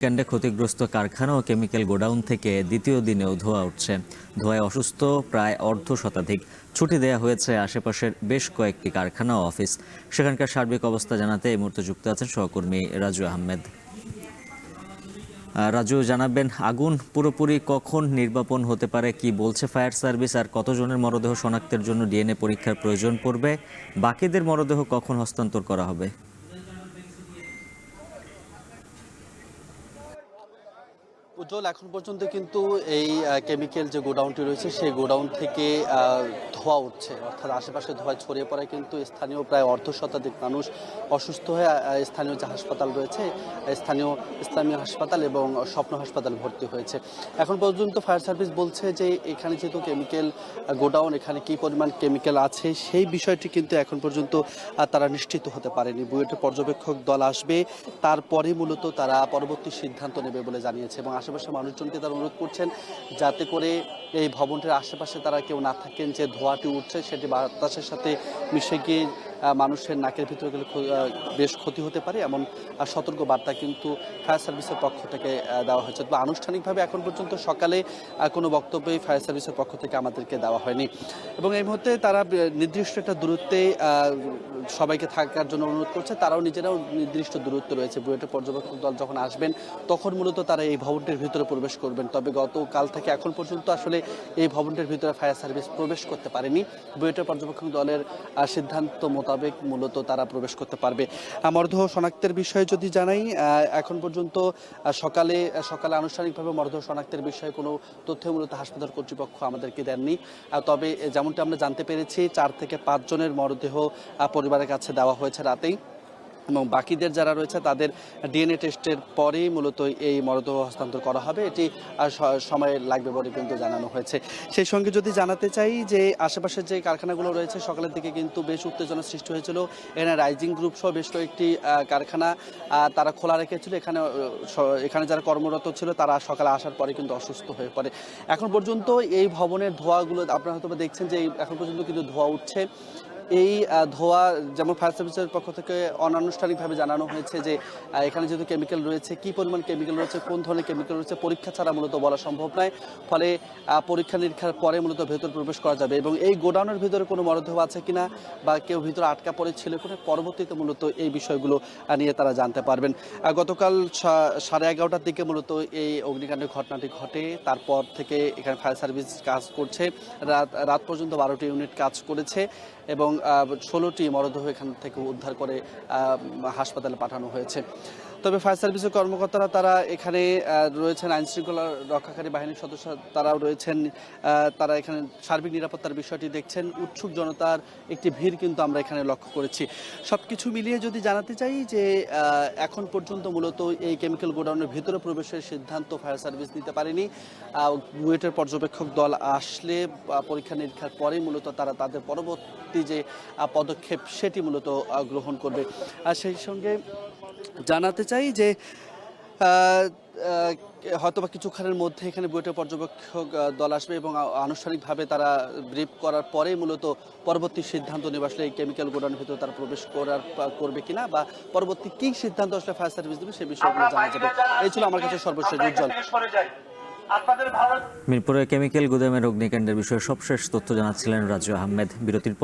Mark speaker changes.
Speaker 1: অগ্নিকাণ্ডে ক্ষতিগ্রস্ত কারখানা ও কেমিক্যাল গোডাউন থেকে দ্বিতীয় দিনেও ধোঁয়া উঠছে। ধোঁয়ায় অসুস্থ প্রায় অর্ধ শতাধিক। ছুটি দেওয়া হয়েছে আশেপাশের বেশ কয়েকটি কারখানা ও অফিস। সেখানকার সার্বিক অবস্থা জানাতে এই মুহূর্তে যুক্ত আছেন সহকর্মী রাজু আহমেদ। রাজু, জানাবেন আগুন পুরোপুরি কখন নির্বাপন হতে পারে, কি বলছে ফায়ার সার্ভিস, আর কতজনের মরদেহ শনাক্তের জন্য ডিএনএ পরীক্ষার প্রয়োজন পড়বে, বাকিদের মরদেহ কখন হস্তান্তর করা হবে?
Speaker 2: উজ্জ্বল, এখন পর্যন্ত কিন্তু এই কেমিক্যাল যে গোডাউনটি রয়েছে সেই গোডাউন থেকে ধোঁয়া উঠছে, অর্থাৎ আশেপাশে ধোঁয়া ছড়িয়ে পড়ায় কিন্তু স্থানীয় প্রায় অর্ধ শতাধিক মানুষ অসুস্থ হয়ে স্থানীয় যে হাসপাতাল রয়েছে, স্থানীয় ইসলামী হাসপাতাল এবং স্বপ্ন হাসপাতাল ভর্তি হয়েছে। এখন পর্যন্ত ফায়ার সার্ভিস বলছে যে এখানে যেহেতু কেমিক্যাল গোডাউন, এখানে কী পরিমাণ কেমিক্যাল আছে সেই বিষয়টি কিন্তু এখন পর্যন্ত তারা নিশ্চিত হতে পারেনি। বুয়েটের পর্যবেক্ষক দল আসবে, তারপরে মূলত তারা পরবর্তী সিদ্ধান্ত নেবে বলে জানিয়েছে এবং আশেপাশের মানুষজনকে তারা অনুরোধ করছেন যাতে করে এই ভবনটির আশেপাশে তারা কেউ না থাকেন, যে ধোঁয়াটি উঠছে সেটি বাতাসের সাথে মিশে গিয়ে মানুষের নাকের ভিতরে গেলে বেশ ক্ষতি হতে পারে, এমন সতর্ক বার্তা কিন্তু ফায়ার সার্ভিসের পক্ষ থেকে দেওয়া হয়েছে। তবে আনুষ্ঠানিকভাবে এখন পর্যন্ত সকালে কোনো বক্তব্যই ফায়ার সার্ভিসের পক্ষ থেকে আমাদেরকে দেওয়া হয়নি এবং এই মুহূর্তে তারা নির্দিষ্ট একটা দূরত্বে সবাইকে থাকার জন্য অনুরোধ করছে। তারাও নিজেরাও নির্দিষ্ট দূরত্ব রয়েছে। বুয়েটের পর্যবেক্ষক দল যখন আসবেন তখন মূলত তারা এই ভবনটির ভিতরে প্রবেশ করবেন। তবে গতকাল থেকে এখন পর্যন্ত আসলে এই ভবনটির ভিতরে ফায়ার সার্ভিস প্রবেশ করতে পারেনি। বুয়েটের পর্যবেক্ষক দলের সিদ্ধান্ত মোতাবেক মূলত তারা প্রবেশ করতে পারবে। মরদেহ শনাক্তের বিষয়ে যদি জানাই, এখন পর্যন্ত সকালে আনুষ্ঠানিকভাবে মরদেহ শনাক্তের বিষয়ে কোনো তথ্য মূলত হাসপাতাল কর্তৃপক্ষ আমাদেরকে দেননি। তবে যেমনটি আমরা জানতে পেরেছি 4 থেকে 5 জনের মরদেহ পরিবারের কাছে দেওয়া হয়েছে রাতেই এবং বাকিদের যারা রয়েছে তাদের ডিএনএ টেস্টের পরেই মূলত এই মরদেহ হস্তান্তর করা হবে। এটি সময় লাগবে বলে কিন্তু জানানো হয়েছে। সেই সঙ্গে যদি জানাতে চাই যে আশেপাশের যে কারখানাগুলো রয়েছে সকালের দিকে কিন্তু বেশ উত্তেজনা সৃষ্টি হয়েছিল। এখানে রাইজিং গ্রুপ সহ বেশ কয়েকটি কারখানা তারা খোলা রেখেছিল। এখানে যারা কর্মরত ছিল তারা সকালে আসার পরে কিন্তু অসুস্থ হয়ে পড়ে। এখন পর্যন্ত এই ভবনের ধোঁয়াগুলো আপনারা হয়তো দেখছেন যে এখন পর্যন্ত কিন্তু ধোঁয়া উঠছে। এই ধোঁয়া যেমন ফায়ার সার্ভিসের পক্ষ থেকে অনানুষ্ঠানিকভাবে জানানো হয়েছে যে এখানে যেহেতু কেমিক্যাল রয়েছে, কী পরিমাণ কেমিক্যাল রয়েছে, কোন ধরনের কেমিক্যাল রয়েছে পরীক্ষা ছাড়া মূলত বলা সম্ভব নয়। ফলে পরীক্ষা নিরীক্ষার পরে মূলত ভেতর প্রবেশ করা যাবে এবং এই গোডাউনের ভিতরে কোনো মরদেহ আছে কিনা বা কেউ ভিতরে আটকা পড়েছিল কিনা পরবর্তীতে মূলত এই বিষয়গুলো নিয়ে তারা জানতে পারবেন। গতকাল 11:30টার দিকে মূলত এই অগ্নিকাণ্ডের ঘটনাটি ঘটে। তারপর থেকে এখানে ফায়ার সার্ভিস কাজ করছে। রাত পর্যন্ত 12টি ইউনিট কাজ করেছে এবং 16টি মরদেহ এখান থেকে উদ্ধার করে হাসপাতালে পাঠানো হয়েছে। তবে ফায়ার সার্ভিসের কর্মকর্তারা তারা এখানে রয়েছেন, আইনশৃঙ্খলা রক্ষাকারী বাহিনীর সদস্য তারাও রয়েছেন। তারা এখানে সার্বিক নিরাপত্তার বিষয়টি দেখছেন। উৎসুক জনতার একটি ভিড় কিন্তু আমরা এখানে লক্ষ্য করেছি। সব কিছু মিলিয়ে যদি জানাতে চাই যে এখন পর্যন্ত মূলত এই কেমিক্যাল গোডাউনের ভিতরে প্রবেশের সিদ্ধান্ত ফায়ার সার্ভিস নিতে পারেনি। বুয়েটের পর্যবেক্ষক দল আসলে পরীক্ষা নিরীক্ষার পরেই মূলত তারা তাদের পরবর্তী যে পদক্ষেপ সেটি মূলত গ্রহণ করবে। আর সেই সঙ্গে জানাতে চাই যে হয়তোবা কিছুক্ষণের মধ্যে এখানে বুয়েটের পর্যবেক্ষক দল আসবে এবং আনুষ্ঠানিকভাবে তারা ব্রিফ করার পরেই মূলত পরবর্তী সিদ্ধান্ত নেবে আসলে এই কেমিক্যাল গোডাউনের ভিতরে তারা প্রবেশ করবে কিনা বা পরবর্তী কী সিদ্ধান্ত আসলে ফায়ার সার্ভিস দেবে সে বিষয়গুলো জানা যাবে। এই ছিল আমার কাছে সর্বশেষ উজ্জ্বল।
Speaker 1: মিরপুরে কেমিক্যাল গুদামের অগ্নিকাণ্ডের বিষয়ে সবশেষ তথ্য জানাচ্ছিলেন রাজু আহমেদ। বিরতির